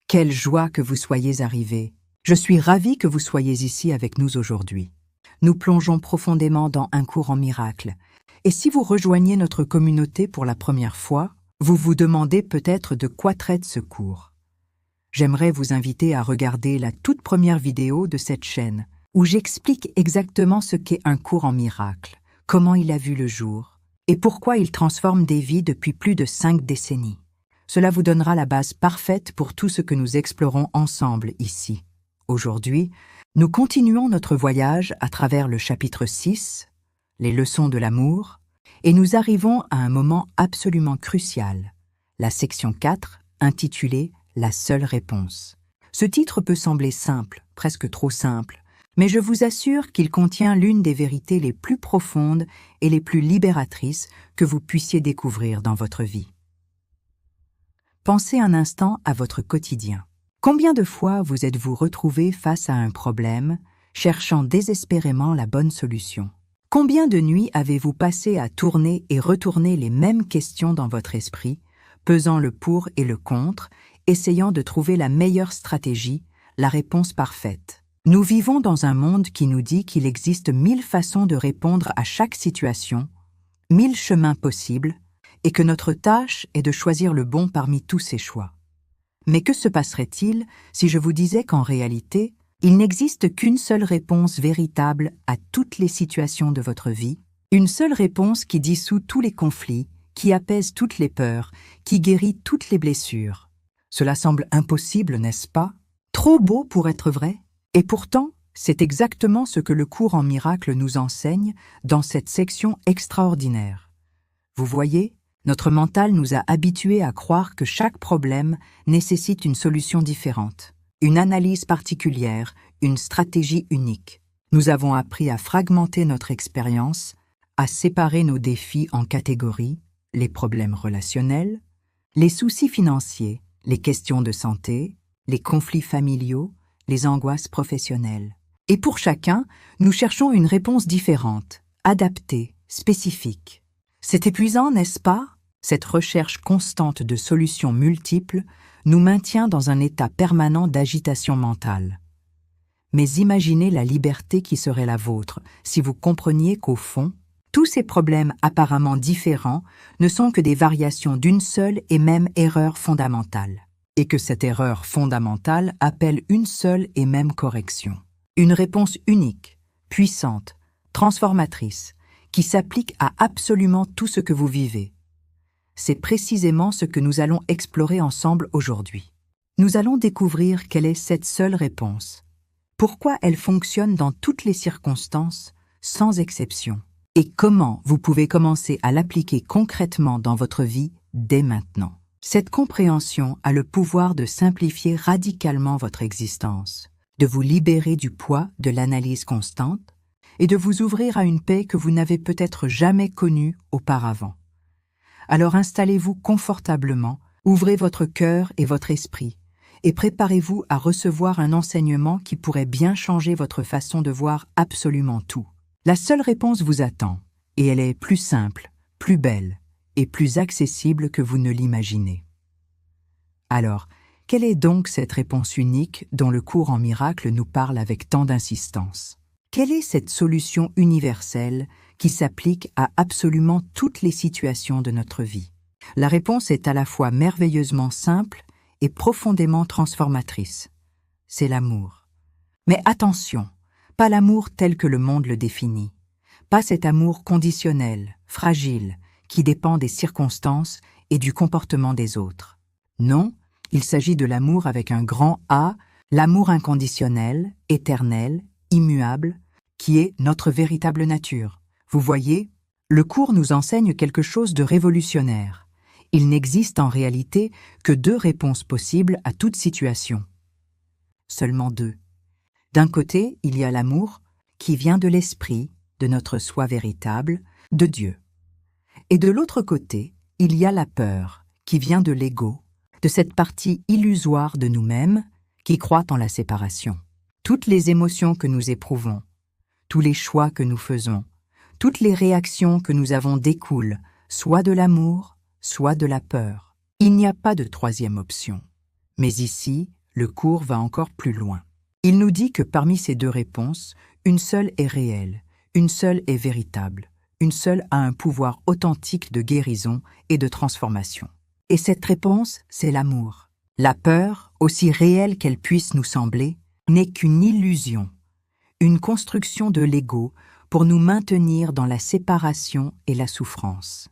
Quelle joie que vous soyez arrivés. Je suis ravie que vous soyez ici avec nous aujourd'hui. Nous plongeons profondément dans un cours en miracles. Et si vous rejoignez notre communauté pour la première fois, vous vous demandez peut-être de quoi traite ce cours. J'aimerais vous inviter à regarder la toute première vidéo de cette chaîne, où j'explique exactement ce qu'est un cours en miracles, comment il a vu le jour, et pourquoi il transforme des vies depuis plus de 5 décennies. Cela vous donnera la base parfaite pour tout ce que nous explorons ensemble ici. Aujourd'hui, nous continuons notre voyage à travers le chapitre 6, les leçons de l'amour, et nous arrivons à un moment absolument crucial, la section 4, intitulée « La seule réponse ». Ce titre peut sembler simple, presque trop simple, mais je vous assure qu'il contient l'une des vérités les plus profondes et les plus libératrices que vous puissiez découvrir dans votre vie. Pensez un instant à votre quotidien. Combien de fois vous êtes-vous retrouvé face à un problème, cherchant désespérément la bonne solution? Combien de nuits avez-vous passé à tourner et retourner les mêmes questions dans votre esprit, pesant le pour et le contre, essayant de trouver la meilleure stratégie, la réponse parfaite? Nous vivons dans un monde qui nous dit qu'il existe 1000 façons de répondre à chaque situation, 1000 chemins possibles, et que notre tâche est de choisir le bon parmi tous ces choix. Mais que se passerait-il si je vous disais qu'en réalité, il n'existe qu'une seule réponse véritable à toutes les situations de votre vie, une seule réponse qui dissout tous les conflits, qui apaise toutes les peurs, qui guérit toutes les blessures? Cela semble impossible, n'est-ce pas? Trop beau pour être vrai? Et pourtant, c'est exactement ce que le cours en miracles nous enseigne dans cette section extraordinaire. Vous voyez, notre mental nous a habitués à croire que chaque problème nécessite une solution différente, une analyse particulière, une stratégie unique. Nous avons appris à fragmenter notre expérience, à séparer nos défis en catégories, les problèmes relationnels, les soucis financiers, les questions de santé, les conflits familiaux, les angoisses professionnelles. Et pour chacun, nous cherchons une réponse différente, adaptée, spécifique. C'est épuisant, n'est-ce pas? Cette recherche constante de solutions multiples nous maintient dans un état permanent d'agitation mentale. Mais imaginez la liberté qui serait la vôtre si vous compreniez qu'au fond, tous ces problèmes apparemment différents ne sont que des variations d'une seule et même erreur fondamentale, et que cette erreur fondamentale appelle une seule et même correction. Une réponse unique, puissante, transformatrice, qui s'applique à absolument tout ce que vous vivez. C'est précisément ce que nous allons explorer ensemble aujourd'hui. Nous allons découvrir quelle est cette seule réponse, pourquoi elle fonctionne dans toutes les circonstances, sans exception, et comment vous pouvez commencer à l'appliquer concrètement dans votre vie dès maintenant. Cette compréhension a le pouvoir de simplifier radicalement votre existence, de vous libérer du poids de l'analyse constante et de vous ouvrir à une paix que vous n'avez peut-être jamais connue auparavant. Alors installez-vous confortablement, ouvrez votre cœur et votre esprit, et préparez-vous à recevoir un enseignement qui pourrait bien changer votre façon de voir absolument tout. La seule réponse vous attend, et elle est plus simple, plus belle, et plus accessible que vous ne l'imaginez. Alors, quelle est donc cette réponse unique dont le cours en miracles nous parle avec tant d'insistance? Quelle est cette solution universelle qui s'applique à absolument toutes les situations de notre vie? La réponse est à la fois merveilleusement simple et profondément transformatrice. C'est l'amour. Mais attention, pas l'amour tel que le monde le définit, pas cet amour conditionnel, fragile, qui dépend des circonstances et du comportement des autres. Non, il s'agit de l'amour avec un grand A, l'amour inconditionnel, éternel, immuable, qui est notre véritable nature. Vous voyez, le cours nous enseigne quelque chose de révolutionnaire. Il n'existe en réalité que 2 réponses possibles à toute situation. Seulement 2. D'un côté, il y a l'amour qui vient de l'esprit, de notre soi véritable, de Dieu. Et de l'autre côté, il y a la peur qui vient de l'ego, de cette partie illusoire de nous-mêmes qui croit en la séparation. Toutes les émotions que nous éprouvons, tous les choix que nous faisons, toutes les réactions que nous avons découlent soit de l'amour, soit de la peur. Il n'y a pas de troisième option. Mais ici, le cours va encore plus loin. Il nous dit que parmi ces deux réponses, une seule est réelle, une seule est véritable, une seule a un pouvoir authentique de guérison et de transformation. Et cette réponse, c'est l'amour. La peur, aussi réelle qu'elle puisse nous sembler, n'est qu'une illusion, une construction de l'ego pour nous maintenir dans la séparation et la souffrance.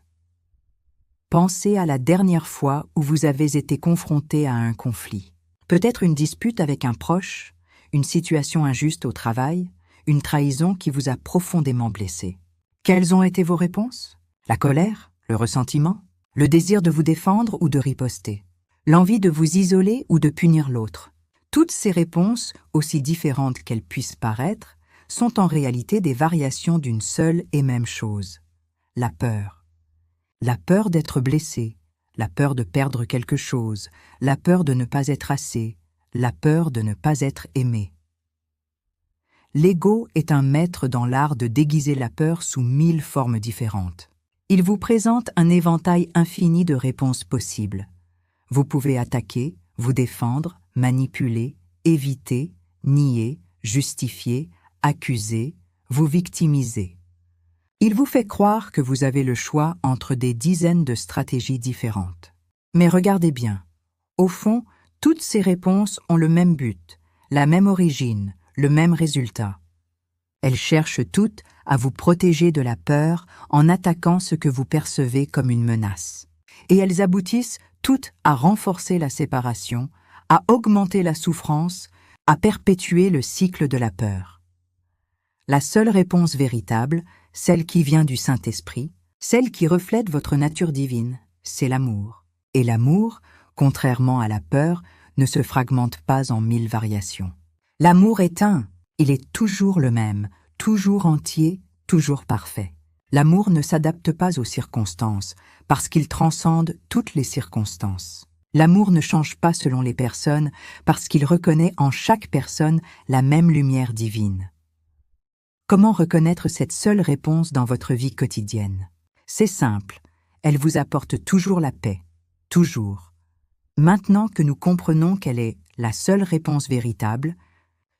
Pensez à la dernière fois où vous avez été confronté à un conflit. Peut-être une dispute avec un proche, une situation injuste au travail, une trahison qui vous a profondément blessé. Quelles ont été vos réponses? La colère, le ressentiment, le désir de vous défendre ou de riposter, l'envie de vous isoler ou de punir l'autre. Toutes ces réponses, aussi différentes qu'elles puissent paraître, sont en réalité des variations d'une seule et même chose, la peur. La peur d'être blessé, la peur de perdre quelque chose, la peur de ne pas être assez, la peur de ne pas être aimé. L'ego est un maître dans l'art de déguiser la peur sous 1000 formes différentes. Il vous présente un éventail infini de réponses possibles. Vous pouvez attaquer, vous défendre, manipuler, éviter, nier, justifier, accuser, vous victimiser. Il vous fait croire que vous avez le choix entre des dizaines de stratégies différentes. Mais regardez bien, au fond, toutes ces réponses ont le même but, la même origine, le même résultat. Elles cherchent toutes à vous protéger de la peur en attaquant ce que vous percevez comme une menace. Et elles aboutissent toutes à renforcer la séparation, à augmenter la souffrance, à perpétuer le cycle de la peur. La seule réponse véritable, celle qui vient du Saint-Esprit, celle qui reflète votre nature divine, c'est l'amour. Et l'amour, contrairement à la peur, ne se fragmente pas en 1000 variations. L'amour est un, il est toujours le même, toujours entier, toujours parfait. L'amour ne s'adapte pas aux circonstances, parce qu'il transcende toutes les circonstances. L'amour ne change pas selon les personnes, parce qu'il reconnaît en chaque personne la même lumière divine. Comment reconnaître cette seule réponse dans votre vie quotidienne? C'est simple, elle vous apporte toujours la paix, toujours. Maintenant que nous comprenons qu'elle est la seule réponse véritable,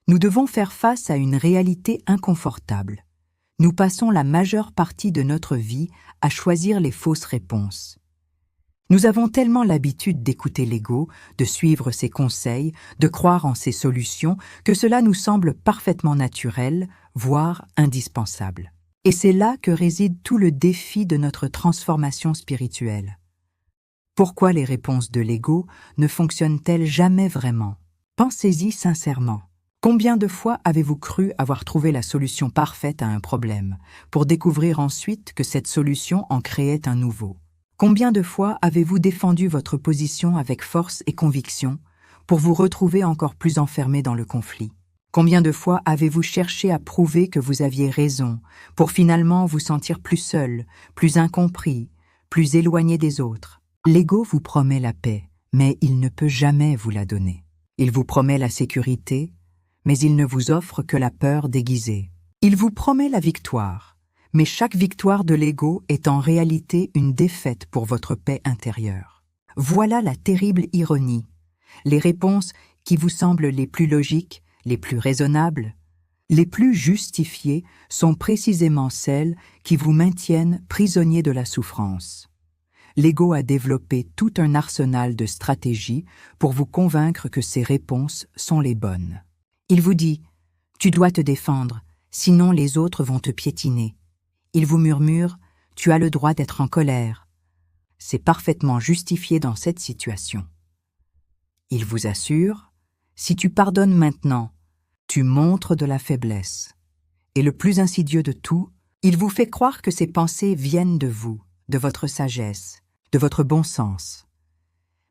nous devons faire face à une réalité inconfortable. Nous passons la majeure partie de notre vie à choisir les fausses réponses. Nous avons tellement l'habitude d'écouter l'ego, de suivre ses conseils, de croire en ses solutions, que cela nous semble parfaitement naturel, voire indispensable. Et c'est là que réside tout le défi de notre transformation spirituelle. Pourquoi les réponses de l'ego ne fonctionnent-elles jamais vraiment? Pensez-y sincèrement. Combien de fois avez-vous cru avoir trouvé la solution parfaite à un problème, pour découvrir ensuite que cette solution en créait un nouveau? Combien de fois avez-vous défendu votre position avec force et conviction, pour vous retrouver encore plus enfermé dans le conflit? Combien de fois avez-vous cherché à prouver que vous aviez raison, pour finalement vous sentir plus seul, plus incompris, plus éloigné des autres? L'ego vous promet la paix, mais il ne peut jamais vous la donner. Il vous promet la sécurité, mais il ne vous offre que la peur déguisée. Il vous promet la victoire, mais chaque victoire de l'ego est en réalité une défaite pour votre paix intérieure. Voilà la terrible ironie. Les réponses qui vous semblent les plus logiques, les plus raisonnables, les plus justifiées sont précisément celles qui vous maintiennent prisonnier de la souffrance. L'ego a développé tout un arsenal de stratégies pour vous convaincre que ces réponses sont les bonnes. Il vous dit « Tu dois te défendre, sinon les autres vont te piétiner ». Il vous murmure « Tu as le droit d'être en colère ». C'est parfaitement justifié dans cette situation. Il vous assure « Si tu pardonnes maintenant, tu montres de la faiblesse ». Et le plus insidieux de tout, il vous fait croire que ces pensées viennent de vous, de votre sagesse, de votre bon sens.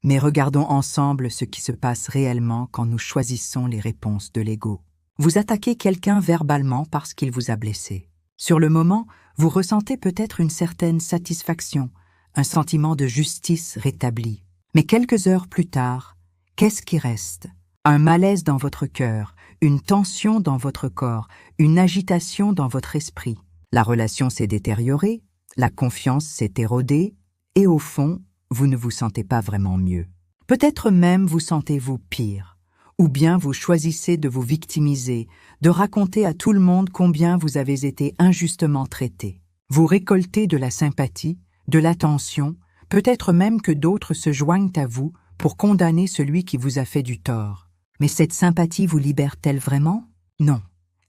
Mais regardons ensemble ce qui se passe réellement quand nous choisissons les réponses de l'ego. Vous attaquez quelqu'un verbalement parce qu'il vous a blessé. Sur le moment, vous ressentez peut-être une certaine satisfaction, un sentiment de justice rétabli. Mais quelques heures plus tard, qu'est-ce qui reste? Un malaise dans votre cœur, une tension dans votre corps, une agitation dans votre esprit. La relation s'est détériorée, la confiance s'est érodée, et au fond, vous ne vous sentez pas vraiment mieux. Peut-être même vous sentez-vous pire, ou bien vous choisissez de vous victimiser, de raconter à tout le monde combien vous avez été injustement traité. Vous récoltez de la sympathie, de l'attention, peut-être même que d'autres se joignent à vous pour condamner celui qui vous a fait du tort. Mais cette sympathie vous libère-t-elle vraiment? Non.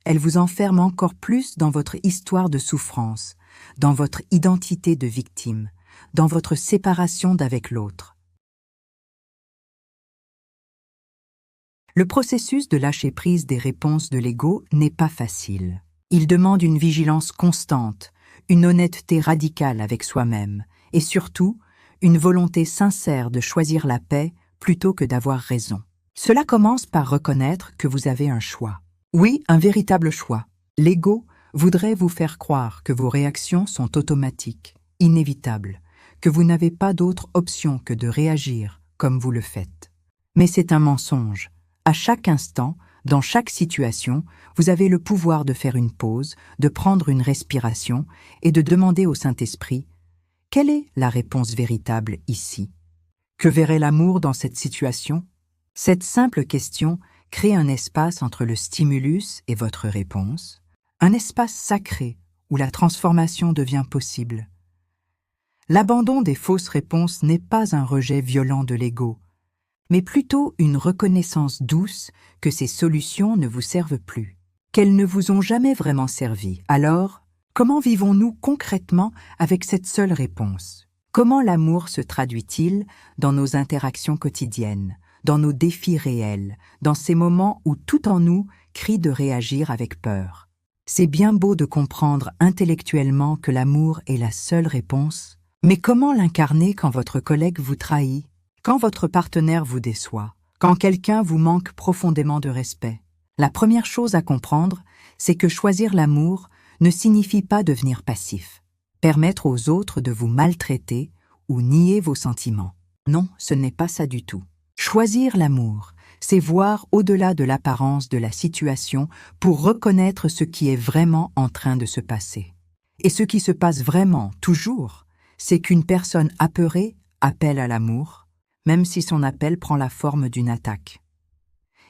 Elle vous enferme encore plus dans votre histoire de souffrance, dans votre identité de victime, dans votre séparation d'avec l'autre. Le processus de lâcher prise des réponses de l'ego n'est pas facile. Il demande une vigilance constante, une honnêteté radicale avec soi-même, et surtout, une volonté sincère de choisir la paix plutôt que d'avoir raison. Cela commence par reconnaître que vous avez un choix. Oui, un véritable choix. L'ego voudrait vous faire croire que vos réactions sont automatiques, inévitables, que vous n'avez pas d'autre option que de réagir comme vous le faites. Mais c'est un mensonge. À chaque instant, dans chaque situation, vous avez le pouvoir de faire une pause, de prendre une respiration et de demander au Saint-Esprit « Quelle est la réponse véritable ici? Que verrait l'amour dans cette situation ?» Cette simple question crée un espace entre le stimulus et votre réponse, un espace sacré où la transformation devient possible. L'abandon des fausses réponses n'est pas un rejet violent de l'ego, mais plutôt une reconnaissance douce que ces solutions ne vous servent plus, qu'elles ne vous ont jamais vraiment servi. Alors, comment vivons-nous concrètement avec cette seule réponse? Comment l'amour se traduit-il dans nos interactions quotidiennes, dans nos défis réels, dans ces moments où tout en nous crie de réagir avec peur? C'est bien beau de comprendre intellectuellement que l'amour est la seule réponse, mais comment l'incarner quand votre collègue vous trahit, quand votre partenaire vous déçoit, quand quelqu'un vous manque profondément de respect? La première chose à comprendre, c'est que choisir l'amour ne signifie pas devenir passif, permettre aux autres de vous maltraiter ou nier vos sentiments. Non, ce n'est pas ça du tout. Choisir l'amour, c'est voir au-delà de l'apparence de la situation pour reconnaître ce qui est vraiment en train de se passer. Et ce qui se passe vraiment, toujours, c'est qu'une personne apeurée appelle à l'amour, même si son appel prend la forme d'une attaque.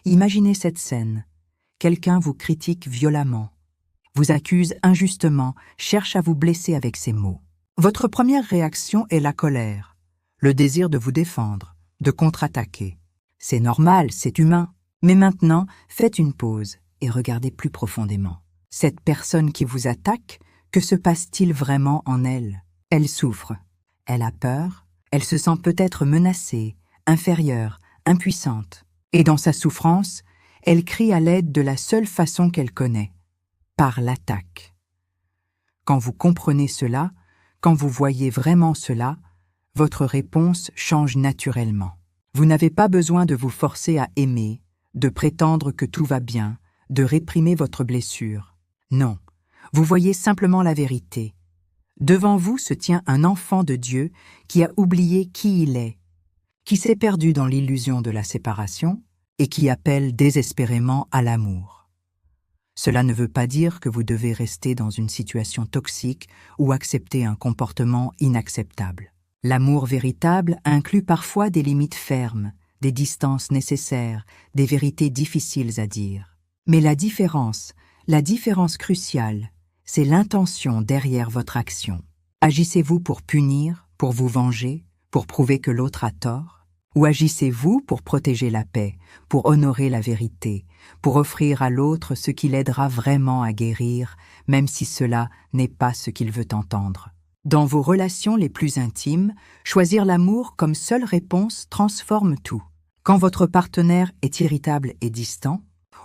Imaginez cette scène. Quelqu'un vous critique violemment, vous accuse injustement, cherche à vous blesser avec ses mots. Votre première réaction est la colère, le désir de vous défendre, de contre-attaquer. C'est normal, c'est humain. Mais maintenant, faites une pause et regardez plus profondément. Cette personne qui vous attaque, que se passe-t-il vraiment en elle? Elle souffre, elle a peur, elle se sent peut-être menacée, inférieure, impuissante. Et dans sa souffrance, elle crie à l'aide de la seule façon qu'elle connaît, par l'attaque. Quand vous comprenez cela, quand vous voyez vraiment cela, votre réponse change naturellement. Vous n'avez pas besoin de vous forcer à aimer, de prétendre que tout va bien, de réprimer votre blessure. Non, vous voyez simplement la vérité. Devant vous se tient un enfant de Dieu qui a oublié qui il est, qui s'est perdu dans l'illusion de la séparation et qui appelle désespérément à l'amour. Cela ne veut pas dire que vous devez rester dans une situation toxique ou accepter un comportement inacceptable. L'amour véritable inclut parfois des limites fermes, des distances nécessaires, des vérités difficiles à dire. Mais la différence cruciale, c'est l'intention derrière votre action. Agissez-vous pour punir, pour vous venger, pour prouver que l'autre a tort? Ou agissez-vous pour protéger la paix, pour honorer la vérité, pour offrir à l'autre ce qui l'aidera vraiment à guérir, même si cela n'est pas ce qu'il veut entendre? Dans vos relations les plus intimes, choisir l'amour comme seule réponse transforme tout. Quand votre partenaire est irritable et distant,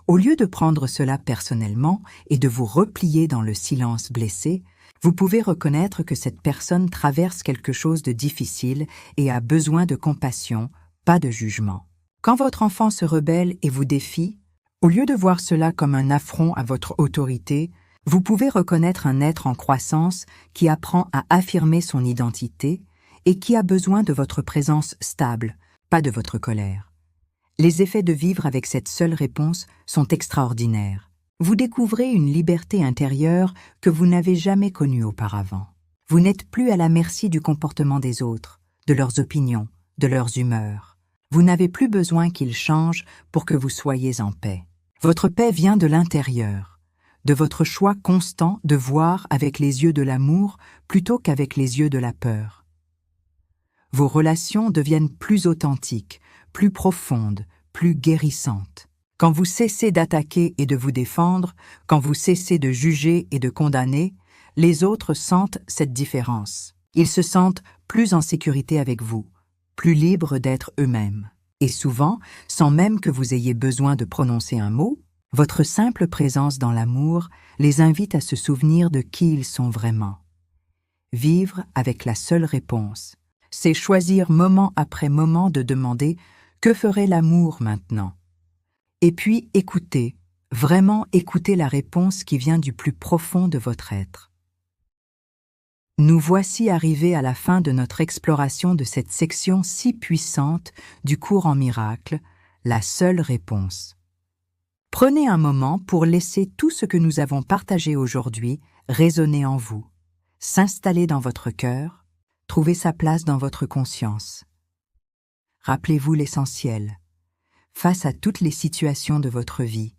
au lieu de prendre cela personnellement et de vous replier dans le silence blessé, vous pouvez reconnaître que cette personne traverse quelque chose de difficile et a besoin de compassion, pas de jugement. Quand votre enfant se rebelle et vous défie, au lieu de voir cela comme un affront à votre autorité, vous pouvez reconnaître un être en croissance qui apprend à affirmer son identité et qui a besoin de votre présence stable, pas de votre colère. Les effets de vivre avec cette seule réponse sont extraordinaires. Vous découvrez une liberté intérieure que vous n'avez jamais connue auparavant. Vous n'êtes plus à la merci du comportement des autres, de leurs opinions, de leurs humeurs. Vous n'avez plus besoin qu'il change pour que vous soyez en paix. Votre paix vient de l'intérieur, de votre choix constant de voir avec les yeux de l'amour plutôt qu'avec les yeux de la peur. Vos relations deviennent plus authentiques, plus profondes, plus guérissantes. Quand vous cessez d'attaquer et de vous défendre, quand vous cessez de juger et de condamner, les autres sentent cette différence. Ils se sentent plus en sécurité avec vous, plus libres d'être eux-mêmes. Et souvent, sans même que vous ayez besoin de prononcer un mot, votre simple présence dans l'amour les invite à se souvenir de qui ils sont vraiment. Vivre avec la seule réponse, c'est choisir moment après moment de demander « Que ferait l'amour maintenant ?» Et puis écoutez, vraiment écoutez la réponse qui vient du plus profond de votre être. Nous voici arrivés à la fin de notre exploration de cette section si puissante du cours en miracle, la seule réponse. Prenez un moment pour laisser tout ce que nous avons partagé aujourd'hui résonner en vous, s'installer dans votre cœur, trouver sa place dans votre conscience. Rappelez-vous l'essentiel. Face à toutes les situations de votre vie,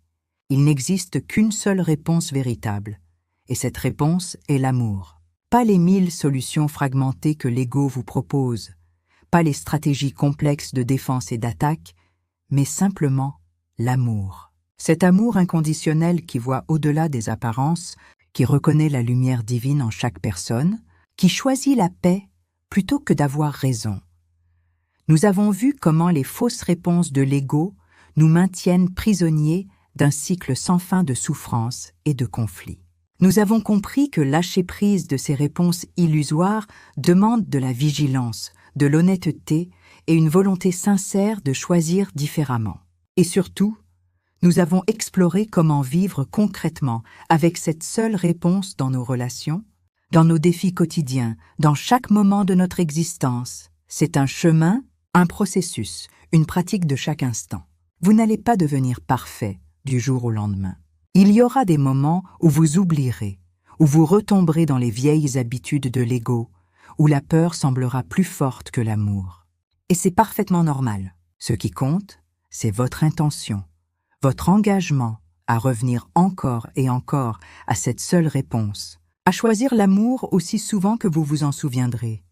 il n'existe qu'une seule réponse véritable, et cette réponse est l'amour. Pas les 1000 solutions fragmentées que l'ego vous propose, pas les stratégies complexes de défense et d'attaque, mais simplement l'amour. Cet amour inconditionnel qui voit au-delà des apparences, qui reconnaît la lumière divine en chaque personne, qui choisit la paix plutôt que d'avoir raison. Nous avons vu comment les fausses réponses de l'ego nous maintiennent prisonniers d'un cycle sans fin de souffrance et de conflits. Nous avons compris que lâcher prise de ces réponses illusoires demande de la vigilance, de l'honnêteté et une volonté sincère de choisir différemment. Et surtout, nous avons exploré comment vivre concrètement avec cette seule réponse dans nos relations, dans nos défis quotidiens, dans chaque moment de notre existence. C'est un chemin, un processus, une pratique de chaque instant. Vous n'allez pas devenir parfait du jour au lendemain. Il y aura des moments où vous oublierez, où vous retomberez dans les vieilles habitudes de l'ego, où la peur semblera plus forte que l'amour. Et c'est parfaitement normal. Ce qui compte, c'est votre intention, votre engagement à revenir encore et encore à cette seule réponse, à choisir l'amour aussi souvent que vous vous en souviendrez.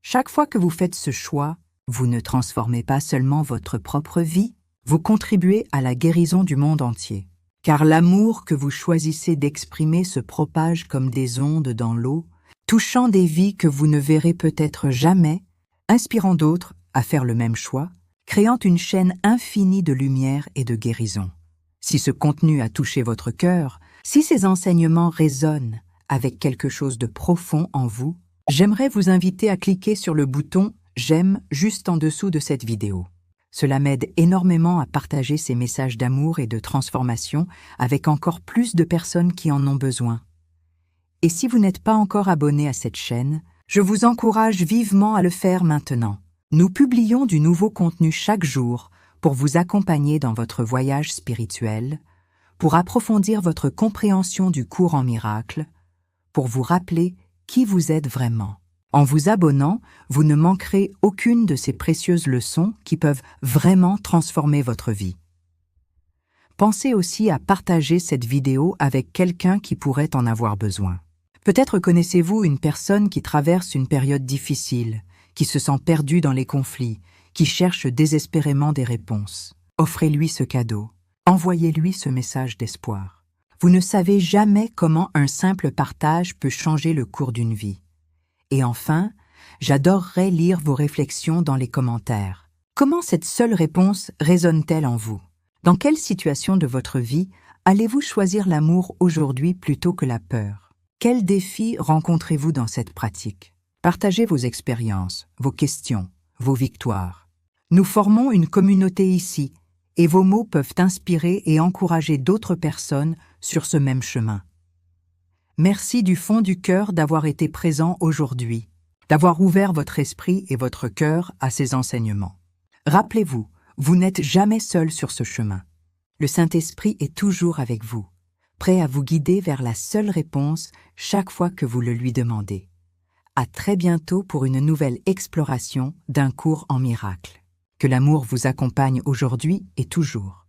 Chaque fois que vous faites ce choix, vous ne transformez pas seulement votre propre vie, vous contribuez à la guérison du monde entier. Car l'amour que vous choisissez d'exprimer se propage comme des ondes dans l'eau, touchant des vies que vous ne verrez peut-être jamais, inspirant d'autres à faire le même choix, créant une chaîne infinie de lumière et de guérison. Si ce contenu a touché votre cœur, si ces enseignements résonnent avec quelque chose de profond en vous, j'aimerais vous inviter à cliquer sur le bouton « J'aime » juste en dessous de cette vidéo. Cela m'aide énormément à partager ces messages d'amour et de transformation avec encore plus de personnes qui en ont besoin. Et si vous n'êtes pas encore abonné à cette chaîne, je vous encourage vivement à le faire maintenant. Nous publions du nouveau contenu chaque jour pour vous accompagner dans votre voyage spirituel, pour approfondir votre compréhension du cours en miracle, pour vous rappeler qui vous êtes vraiment. En vous abonnant, vous ne manquerez aucune de ces précieuses leçons qui peuvent vraiment transformer votre vie. Pensez aussi à partager cette vidéo avec quelqu'un qui pourrait en avoir besoin. Peut-être connaissez-vous une personne qui traverse une période difficile, qui se sent perdue dans les conflits, qui cherche désespérément des réponses. Offrez-lui ce cadeau. Envoyez-lui ce message d'espoir. Vous ne savez jamais comment un simple partage peut changer le cours d'une vie. Et enfin, j'adorerais lire vos réflexions dans les commentaires. Comment cette seule réponse résonne-t-elle en vous? Dans quelle situation de votre vie allez-vous choisir l'amour aujourd'hui plutôt que la peur? Quels défis rencontrez-vous dans cette pratique? Partagez vos expériences, vos questions, vos victoires. Nous formons une communauté ici, et vos mots peuvent inspirer et encourager d'autres personnes sur ce même chemin. Merci du fond du cœur d'avoir été présent aujourd'hui, d'avoir ouvert votre esprit et votre cœur à ces enseignements. Rappelez-vous, vous n'êtes jamais seul sur ce chemin. Le Saint-Esprit est toujours avec vous, prêt à vous guider vers la seule réponse chaque fois que vous le lui demandez. À très bientôt pour une nouvelle exploration d'un cours en miracle. Que l'amour vous accompagne aujourd'hui et toujours.